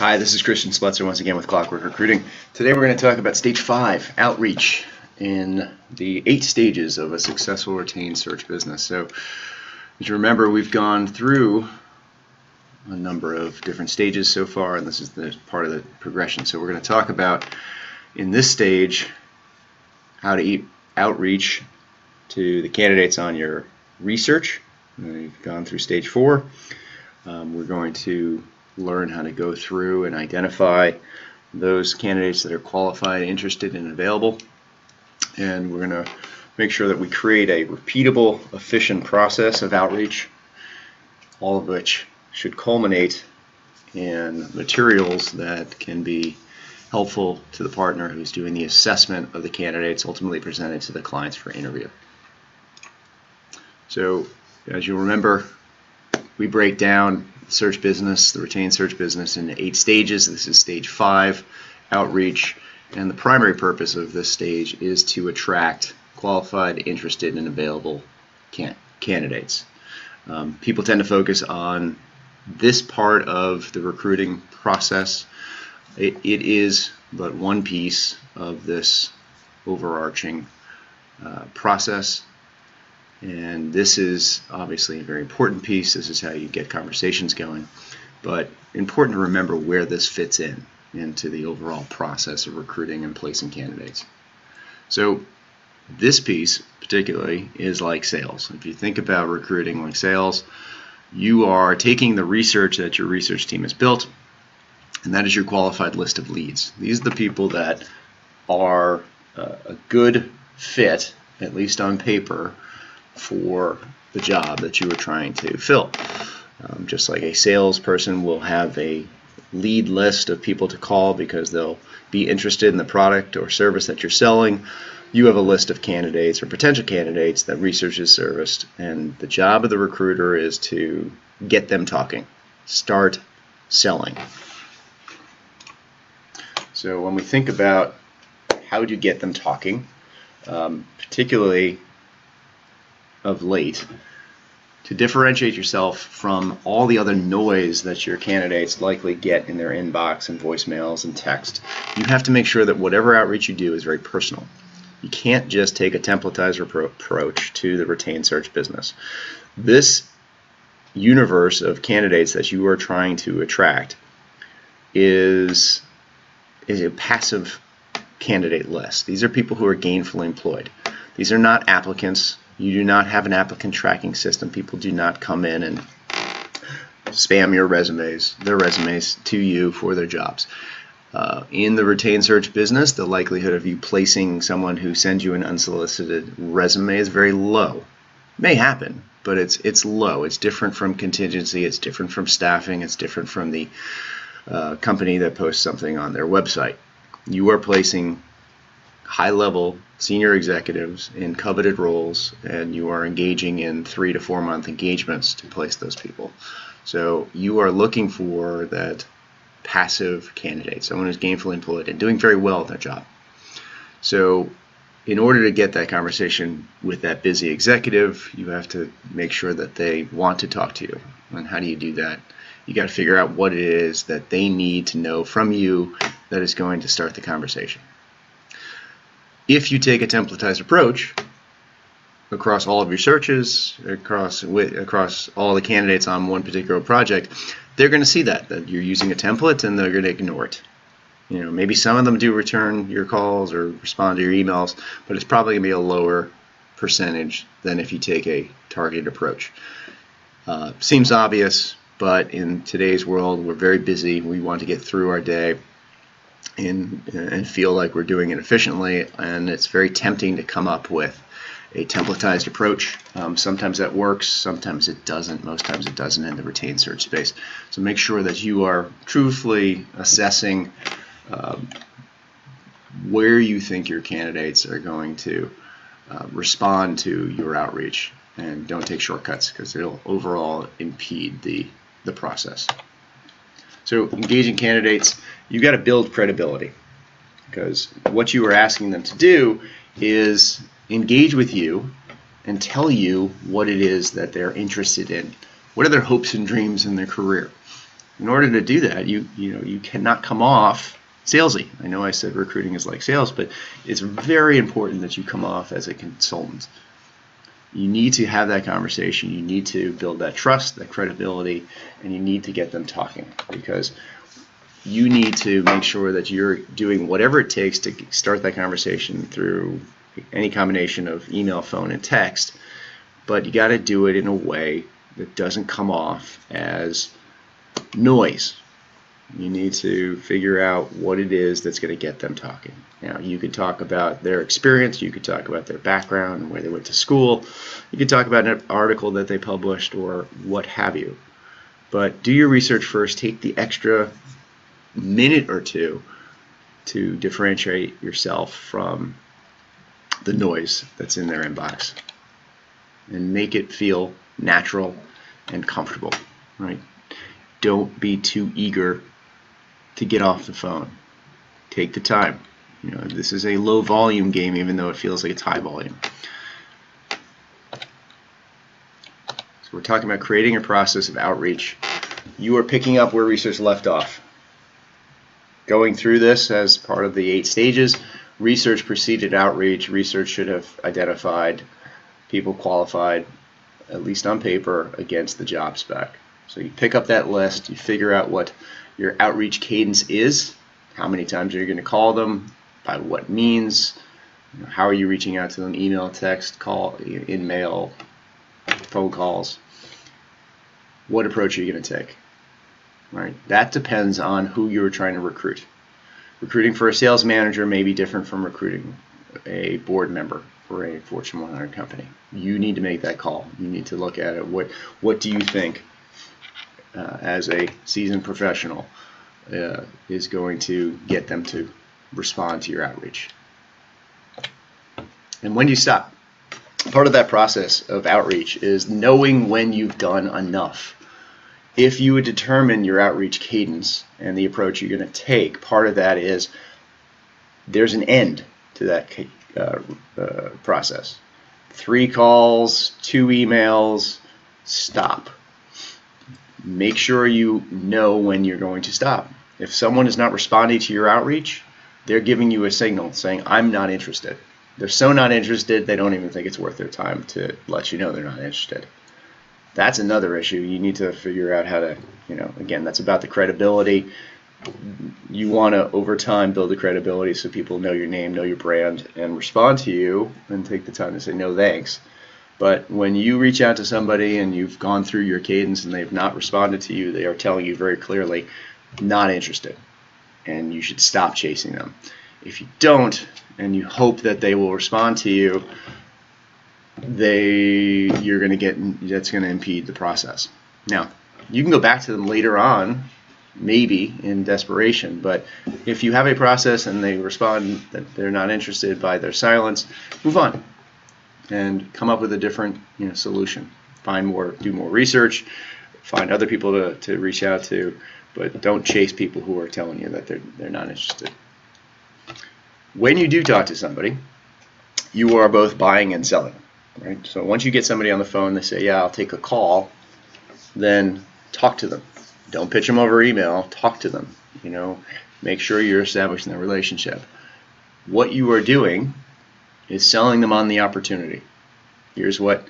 Hi, this is Christian Spletzer once again with Clockwork Recruiting. Today we're going to talk about stage 5, outreach, in the 8 stages of a successful retained search business. So, as you remember, we've gone through a number of different stages so far, and this is the part of the progression. So we're going to talk about, in this stage, how to outreach to the candidates on your research. We've gone through stage 4. We're going to learn how to go through and identify those candidates that are qualified, interested, and available. And we're going to make sure that we create a repeatable, efficient process of outreach, all of which should culminate in materials that can be helpful to the partner who's doing the assessment of the candidates ultimately presented to the clients for interview. So, as you remember, we break down search business, the retained search business, into 8 stages. This is stage 5, outreach, and the primary purpose of this stage is to attract qualified, interested, and available candidates. People tend to focus on this part of the recruiting process. It is but one piece of this overarching process. And this is obviously a very important piece. This is how you get conversations going. But important to remember where this fits into the overall process of recruiting and placing candidates. So this piece particularly is like sales. If you think about recruiting like sales, you are taking the research that your research team has built, and that is your qualified list of leads. These are the people that are a good fit, at least on paper, for the job that you are trying to fill. Just like a salesperson will have a lead list of people to call because they'll be interested in the product or service that you're selling, you have a list of candidates or potential candidates that research is serviced, and the job of the recruiter is to get them talking, start selling. So when we think about how do you get them talking, particularly of late, to differentiate yourself from all the other noise that your candidates likely get in their inbox and voicemails and text, you have to make sure that whatever outreach you do is very personal. You can't just take a templatized approach to the retained search business. This universe of candidates that you are trying to attract is a passive candidate list. These are people who are gainfully employed. These are not applicants. You do not have an applicant tracking system. People do not come in and spam their resumes to you for their jobs. In the retained search business, the likelihood of you placing someone who sends you an unsolicited resume is very low. It may happen, but it's low. It's different from contingency. It's different from staffing. It's different from the company that posts something on their website. You are placing high-level senior executives in coveted roles, and you are engaging in 3 to 4 month engagements to place those people. So you are looking for that passive candidate, someone who's gainfully employed and doing very well at their job. So in order to get that conversation with that busy executive, you have to make sure that they want to talk to you. And how do you do that? You got to figure out what it is that they need to know from you that is going to start the conversation. If you take a templatized approach across all of your searches, across all the candidates on one particular project, they're going to see that you're using a template, and they're going to ignore it. Maybe some of them do return your calls or respond to your emails, but it's probably going to be a lower percentage than if you take a targeted approach. Seems obvious, but in today's world, we're very busy. We want to get through our day and feel like we're doing it efficiently, and it's very tempting to come up with a templatized approach. Sometimes that works, sometimes it doesn't. Most times it doesn't in the retained search space. So make sure that you are truthfully assessing where you think your candidates are going to respond to your outreach, and don't take shortcuts because it'll overall impede the process. So engaging candidates, you've got to build credibility, because what you are asking them to do is engage with you and tell you what it is that they're interested in. What are their hopes and dreams in their career? In order to do that, you cannot come off salesy. I know I said recruiting is like sales, but it's very important that you come off as a consultant. You need to have that conversation. You need to build that trust, that credibility, and you need to get them talking, because you need to make sure that you're doing whatever it takes to start that conversation through any combination of email, phone, and text, but you got to do it in a way that doesn't come off as noise. You need to figure out what it is that's going to get them talking. Now, you could talk about their experience, you could talk about their background and where they went to school, you could talk about an article that they published or what have you. But do your research first. Take the extra minute or two to differentiate yourself from the noise that's in their inbox and make it feel natural and comfortable, right? Don't be too eager to get off the phone. Take the time. This is a low volume game, even though it feels like it's high volume. So we're talking about creating a process of outreach. You are picking up where research left off. Going through this as part of the 8 stages, research preceded outreach. Research should have identified people qualified, at least on paper, against the job spec. So you pick up that list, you figure out what your outreach cadence is, how many times are you going to call them, by what means, how are you reaching out to them, email, text, call, in mail, phone calls, what approach are you going to take, right? That depends on who you're trying to recruit. Recruiting for a sales manager may be different from recruiting a board member for a Fortune 100 company. You need to make that call. You need to look at it. What do you think as a seasoned professional is going to get them to respond to your outreach? And when do you stop? Part of that process of outreach is knowing when you've done enough. If you would determine your outreach cadence and the approach you're going to take, part of that is there's an end to that process. 3 calls, 2 emails, stop. Make sure you know when you're going to stop. If someone is not responding to your outreach, they're giving you a signal saying, I'm not interested. They're so not interested, they don't even think it's worth their time to let you know they're not interested. That's another issue. You need to figure out how to, again, that's about the credibility. You want to, over time, build the credibility so people know your name, know your brand, and respond to you and take the time to say no thanks. But when you reach out to somebody and you've gone through your cadence and they've not responded to you, they are telling you very clearly, not interested, and you should stop chasing them. If you don't, and you hope that they will respond to you, that's going to impede the process. Now, you can go back to them later on, maybe in desperation, but if you have a process and they respond that they're not interested by their silence, move on and come up with a different solution. Do more research, find other people to reach out to, but don't chase people who are telling you that they're not interested. When you do talk to somebody, you are both buying and selling, right? So once you get somebody on the phone, they say, yeah, I'll take a call, then talk to them. Don't pitch them over email, talk to them. Make sure you're establishing that relationship. What you are doing is selling them on the opportunity. Here's what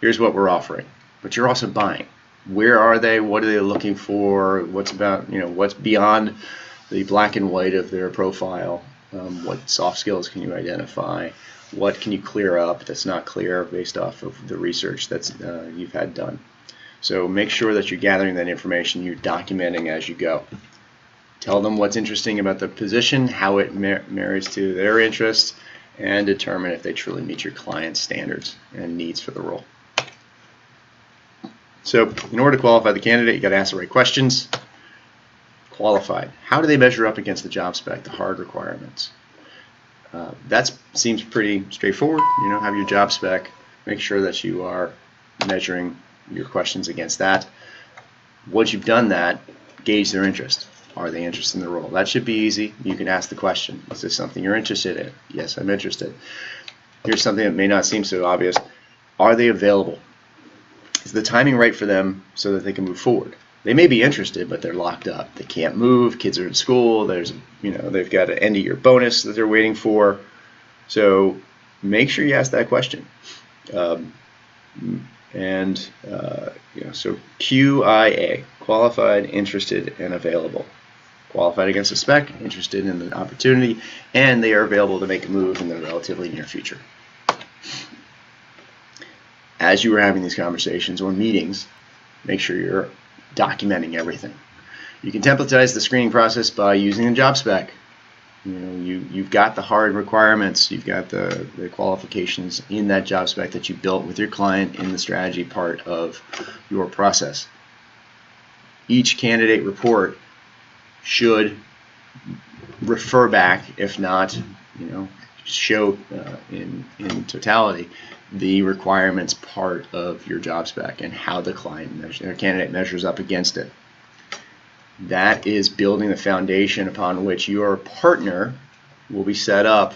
we're offering. But you're also buying. Where are they? What are they looking for? What's beyond the black and white of their profile? What soft skills can you identify? What can you clear up that's not clear based off of the research that's you've had done? So make sure that you're gathering that information, you're documenting as you go. Tell them what's interesting about the position, how it marries to their interests, and determine if they truly meet your client's standards and needs for the role. So in order to qualify the candidate, you got to ask the right questions. Qualified. How do they measure up against the job spec, the hard requirements? That seems pretty straightforward. Have your job spec. Make sure that you are measuring your questions against that. Once you've done that, gauge their interest. Are they interested in the role? That should be easy. You can ask the question. Is this something you're interested in? Yes, I'm interested. Here's something that may not seem so obvious. Are they available? Is the timing right for them so that they can move forward? They may be interested, but they're locked up. They can't move. Kids are in school. They've got an end of year bonus that they're waiting for. So make sure you ask that question. So QIA, qualified, interested, and available. Qualified against a spec, interested in the opportunity, and they are available to make a move in the relatively near future. As you are having these conversations or meetings, make sure you're documenting everything. You can templatize the screening process by using the job spec. You've got the hard requirements, you've got the qualifications in that job spec that you built with your client in the strategy part of your process. Each candidate report should refer back, if not, show in totality the requirements part of your job spec and how the candidate measures up against it. That is building the foundation upon which your partner will be set up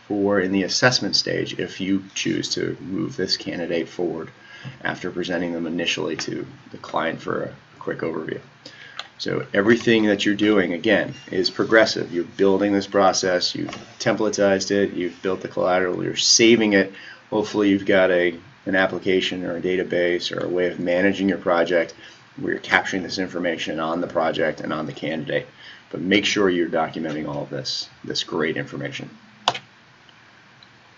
for in the assessment stage if you choose to move this candidate forward after presenting them initially to the client for a quick overview. So everything that you're doing, again, is progressive. You're building this process, you've templatized it, you've built the collateral, you're saving it. Hopefully you've got an application or a database or a way of managing your project where you're capturing this information on the project and on the candidate. But make sure you're documenting all of this great information.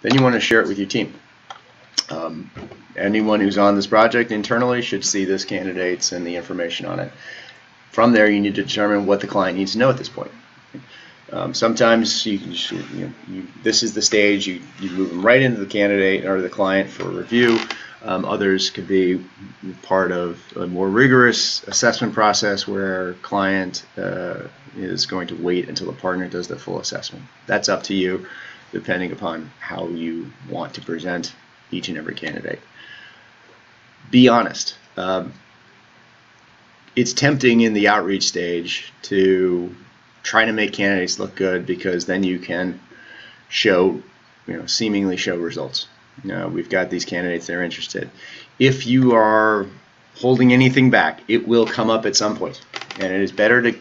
Then you want to share it with your team. Anyone who's on this project internally should see this candidates and the information on it. From there, you need to determine what the client needs to know at this point. Sometimes this is the stage, you move them right into the candidate or the client for review. Others could be part of a more rigorous assessment process where client is going to wait until the partner does the full assessment. That's up to you, depending upon how you want to present each and every candidate. Be honest. It's tempting in the outreach stage to try to make candidates look good because then you can seemingly show results. We've got these candidates, they're interested. If you are holding anything back, it will come up at some point, and it is better to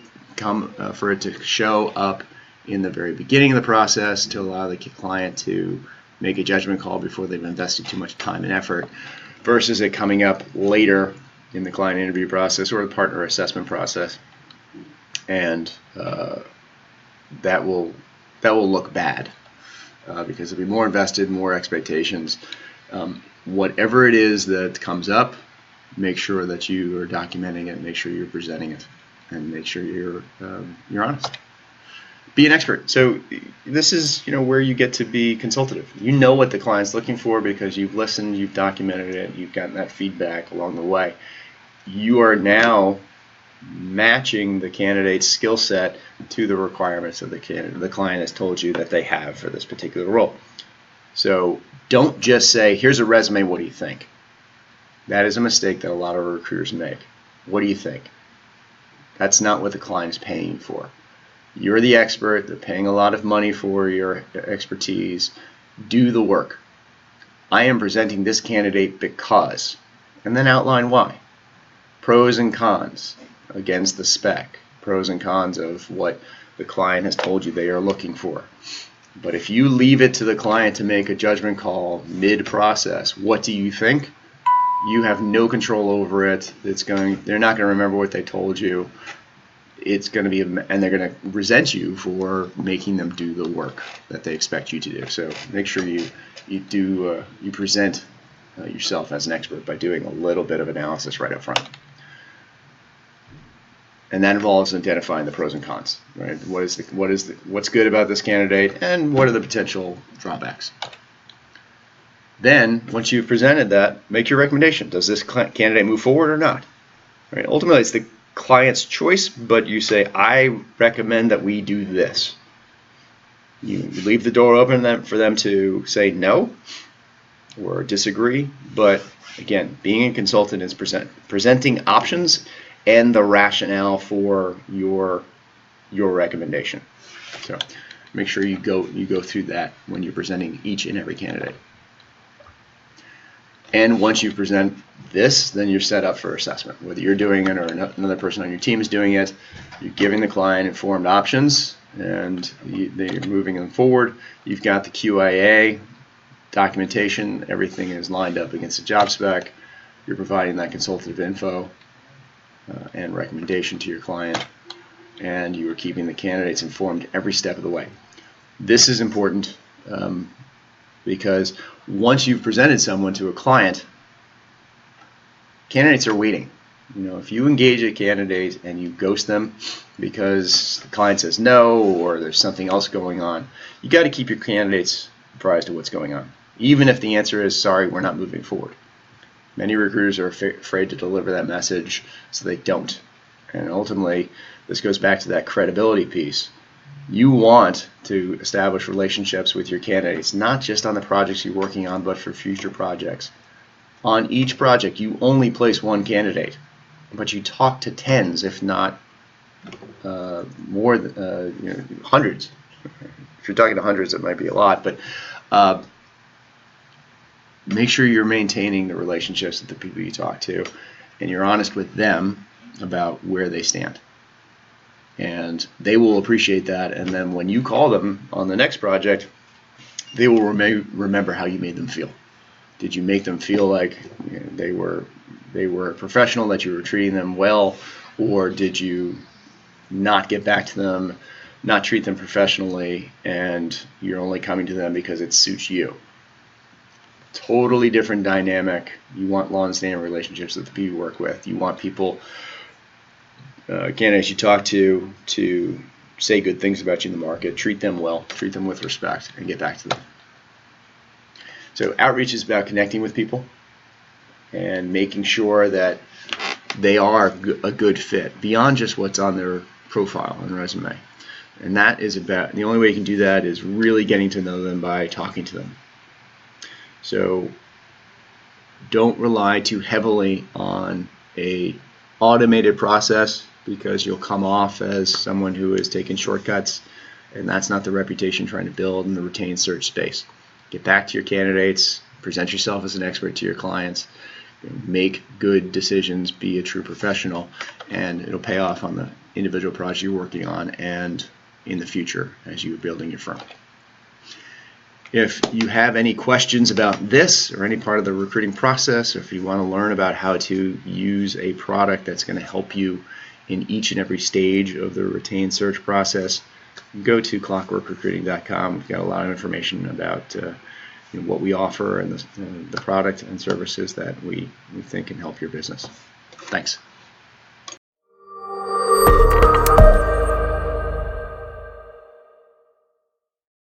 for it to show up in the very beginning of the process to allow the client to make a judgment call before they've invested too much time and effort, versus it coming up later in the client interview process or the partner assessment process, and that will look bad because it'll be more invested, more expectations. Whatever it is that comes up, make sure that you are documenting it, make sure you're presenting it, and make sure you're honest. Be an expert. So this is where you get to be consultative. You know what the client's looking for because you've listened, you've documented it, you've gotten that feedback along the way. You are now matching the candidate's skill set to the requirements of the candidate. The client has told you that they have for this particular role. So don't just say, here's a resume, what do you think? That is a mistake that a lot of recruiters make. What do you think? That's not what the client is paying for. You're the expert. They're paying a lot of money for your expertise. Do the work. I am presenting this candidate because, and then outline why. Pros and cons against the spec. Pros and cons of what the client has told you they are looking for. But if you leave it to the client to make a judgment call mid-process, what do you think? You have no control over it. They're not going to remember what they told you. It's going to be, and they're going to resent you for making them do the work that they expect you to do. So make sure you present yourself as an expert by doing a little bit of analysis right up front. And that involves identifying the pros and cons, right? What's good about this candidate, and what are the potential drawbacks? Then, once you've presented that, make your recommendation. Does this candidate move forward or not? Right? Ultimately, it's the client's choice, but you say, I recommend that we do this. You leave the door open for them to say no or disagree, but again, being a consultant is presenting options and the rationale for your recommendation. So make sure you go through that when you're presenting each and every candidate. And once you present this, then you're set up for assessment. Whether you're doing it or another person on your team is doing it, you're giving the client informed options, and they're moving them forward. You've got the QIA documentation. Everything is lined up against the job spec. You're providing that consultative info and recommendation to your client, and you are keeping the candidates informed every step of the way. This is important because once you've presented someone to a client, candidates are waiting. If you engage a candidate and you ghost them because the client says no or there's something else going on, you got to keep your candidates apprised of what's going on, even if the answer is sorry, we're not moving forward. Many recruiters are afraid to deliver that message, so they don't. And ultimately, this goes back to that credibility piece. You want to establish relationships with your candidates, not just on the projects you're working on, but for future projects. On each project, you only place one candidate, but you talk to tens, if not more than hundreds. If you're talking to hundreds, it might be a lot, but make sure you're maintaining the relationships with the people you talk to, and you're honest with them about where they stand. And they will appreciate that, and then when you call them on the next project, they will remember how you made them feel. Did you make them feel like they were professional, that you were treating them well, or did you not get back to them, not treat them professionally, and you're only coming to them because it suits you? Totally different dynamic. You want long-standing relationships with the people you work with. You want people, candidates you talk to say good things about you in the market. Treat them well, treat them with respect, and get back to them. So outreach is about connecting with people and making sure that they are a good fit beyond just what's on their profile and resume. And that is about, the only way you can do that is really getting to know them by talking to them. So don't rely too heavily on a automated process, because you'll come off as someone who is taking shortcuts, and that's not the reputation you're trying to build in the retained search space. Get back to your candidates, present yourself as an expert to your clients, make good decisions, be a true professional, and it'll pay off on the individual project you're working on and in the future as you're building your firm. If you have any questions about this or any part of the recruiting process, or if you want to learn about how to use a product that's going to help you in each and every stage of the retained search process, go to clockworkrecruiting.com. We've got a lot of information about what we offer and the product and services that we think can help your business. Thanks.